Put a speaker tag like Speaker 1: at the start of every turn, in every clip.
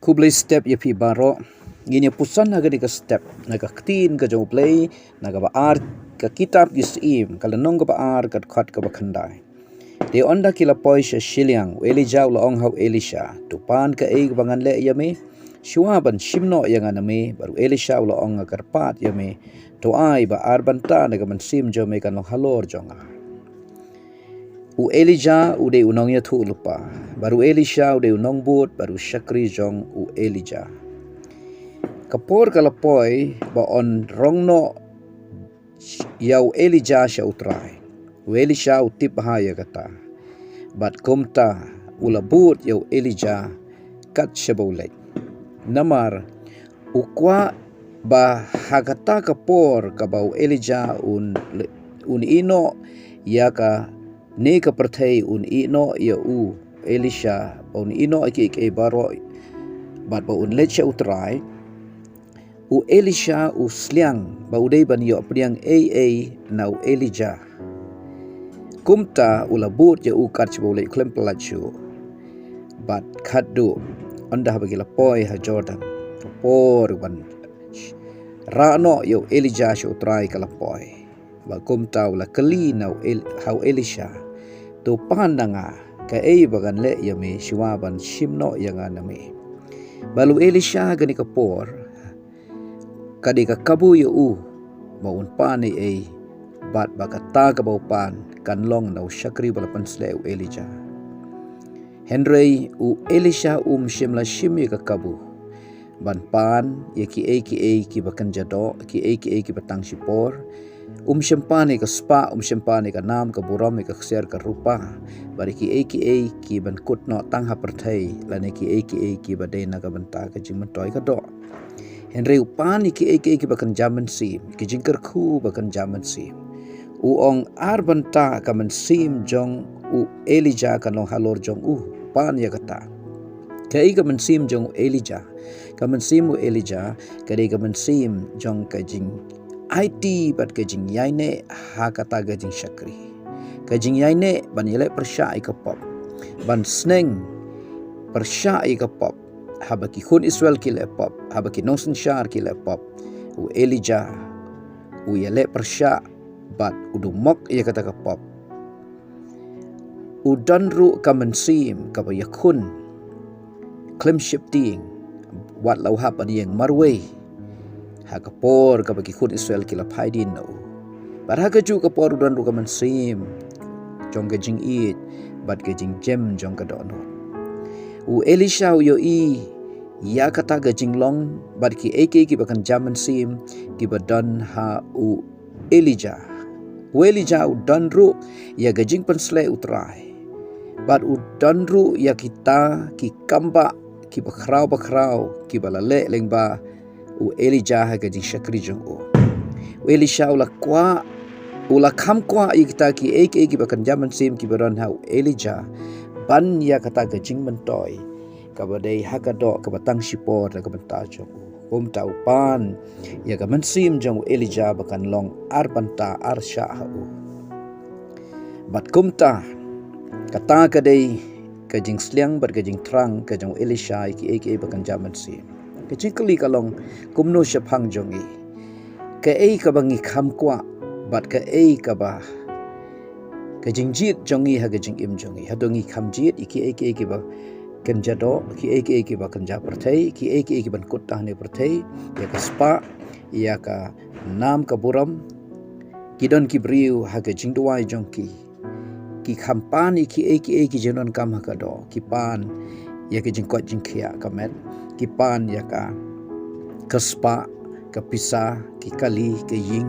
Speaker 1: Kublay step ya pi baro gini pusan naga ni ka step naga tin ka jong play naga ba ar ka kitab gisim kala nong ka ba ar ka khat ka ba khandai de onda kila poisha shiliang Elijah la ong hau Elisha tupan ka e bangan le yame shuaban shimno yang aname baru Elisha la ong karpat yame to ai ba ar banta naga man sim jome kan long halor jonga u Elijah ude unong ya thu lupa baru Elisha ude unong but baru Shakri jong u Elijah kapor kalapoi ba on rongno yau Elijah sha utrai u Elisha utip bahaya kata bat komta ulabut yau Elijah kat shabolek namar ukwa ba hagata kapor kabau Elijah un ino yaka ne ka perthai un ino ya u Elisha un ino ke baro bat ba un lecha utrai u Elisha u sliang ba udai ban yo priang na u Elijah kumta ulabut ya u kat boleh klempelachu bat khadu anda bagi lapoi ha Jordan por ban rano yo Elijah shu utrai kalapoi ba kumta ula kali na hau Elisha to pandanga ka bagan le yame shiwaban shimno yang aname balu Elisha gani kapor kadi ka kabu yo u maun pani bat bakata ka pan kan long na Shakri balapan sle u Elijah Henry u Elisha shimla shimi ka kabu ban pan ye ki bakan jado ki batang sipor syempani ka spa syempani ka nam ka buram ka kser ka rupa bari ki ban kutno tangha perthai lane ki badai na ka banta ka jing mentoi ka do Henry upani ki bakan jaman sim ki jingkar khu bakan jaman sim uong arbanta ka man sim jong u Elijah ka long halor jong pan ya kata ka man sim jong Elijah ka man sim u Elijah ka man sim jong ka jing IT bat kajing yaine ha kata gajing Shakri kajing yaine ban yele persya ka pop ban sneng persya ka pop habaki khun Israel ki le pop habaki nongsen shar ki le pop u Elijah u yele persya bat udumok ya kata ka pop u danru ka mensim ka ba yakun klem shifting wat lau ha pa yang marway hakapor ka bagi khun Israel kila phaidin no bar hakaju kapor dan ru kaman sim jong ka jing it bat ka jing jem jong ka dono u Elisha yo ya kata ga jing long bat ki bakan jaman sim ki badan ha u Elijah u dan ru ya ga jing pensle utrai bat u dan ru ya kita ki kamba ki bakrau ki balale lengba u Elijah ha gajing Shakri jong u Elisha ula kwa ula kham kwa ikta ki bakan jaman sim ki baran ha u Elijah ban ya kata gajing mentoi ka badai ha ka do ka batang sipor ka banta jong u tau pan ya ka man sim jong u Elijah bakan long ar banta ar sha ha u bat kumta kata ka dei gajing sliang bar gajing trang ka jong Elisha ki bakan jaman sim kecikli kalong kumno syapang jongi ka ka bangi kham kwa bat ka ba ka jingjit jongi ha gajing im jongi hadongi khamjit iki ba kanjado ki ba kanja perthai ki ban kutah ne perthai ya ka spa ya ka nam ka buram kidon ki briu ha gajing duai jongki ki khampan ki jenon kam ha ka do ki pan ya ke jingkot jingkhia kamet ki pan ya ka kaspa ka pisa ki kali ke ying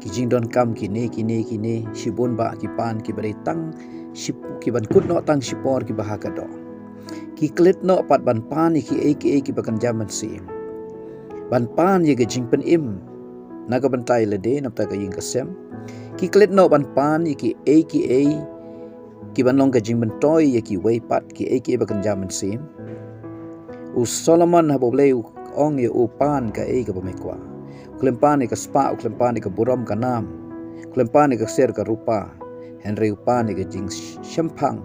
Speaker 1: ki jingdon kam ki ne shibon ba ki pan ki beritang ship ki ban kut no tang shipor ki bahaka do ki klet no pat ban pan ki bakan jaman sim ban pan ye ke jingpen im naga bantai lede napta ka ying kasem ki klet no ban pan ki ban long ka jing bentoi ye ki wei pat ki bakan jaman sim u Solomon haboble ong ye upan ka ka pamekwa klempani ka spa klempani ka buram ka nam klempani ka ser ka rupa Henry upani ka jing syempang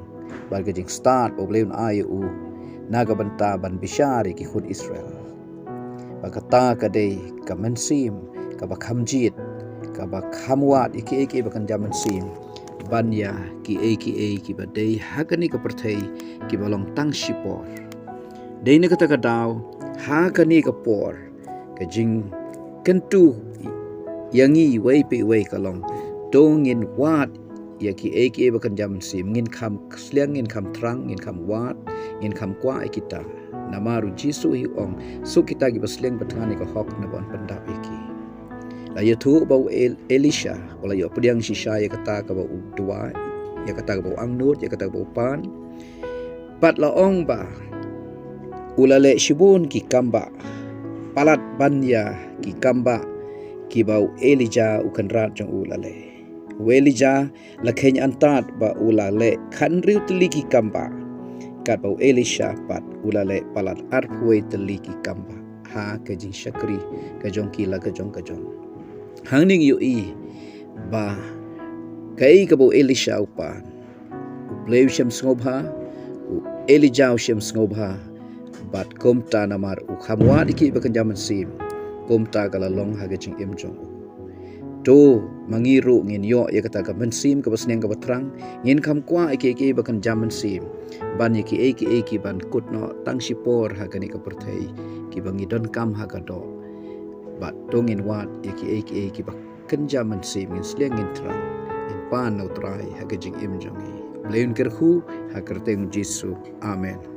Speaker 1: bar ka jing start boble un ai nagabanta ban bishari ki khud Israel bakata kadai kamansim kabakhamjit kabakhamwat iki bakan jamansim banya ki ki badai hakani ka perthai ki balong tang shipor deine kata kadaw hakani ka por ka jing kentu yangi wei pe wei kalong dongin wat ya ki bakan jamansim ngin kham sliang ngin kham trang ngin kham wat ngin kham kwa kita namaru jisu hi ong su kita gi basleng patangani ka hok na bon pandap iki la yathu bau Elisha wala yo pediang shisha ya kata ka bau dua ya kata ka bau angnut ya kata ka bau pan pat la ong ba ulale shibun ki kamba palat banya ki kamba ki bau Elijah ukan rat jong ulale Elijah la khenya antat ba ulale khan riu tli ki kamba kat bau Elisha pat ulale palat arpui tli ki kamba ha ka jing shakri ka jong kila ka jong hangning yu ba kai ka bau Elisha upan upleu shem ngobha Elijah shem ngobha bat komta namar u khamwa diki bakan jaman sim komta kala long ha ka jing imjong to mangiru ngin yo ya kata ka mensim ka basneng ka batrang ngin kham kwa iki bakan jaman sim ban iki ban kut no tang sipor ha kani ka perthai ki bangi don kam ha ka do bat tongin wat iki bakan jaman sim ngin sleng ngin trang in pan no trai ha ka jing im jongi leun kerhu ha kerteng Jesu amen.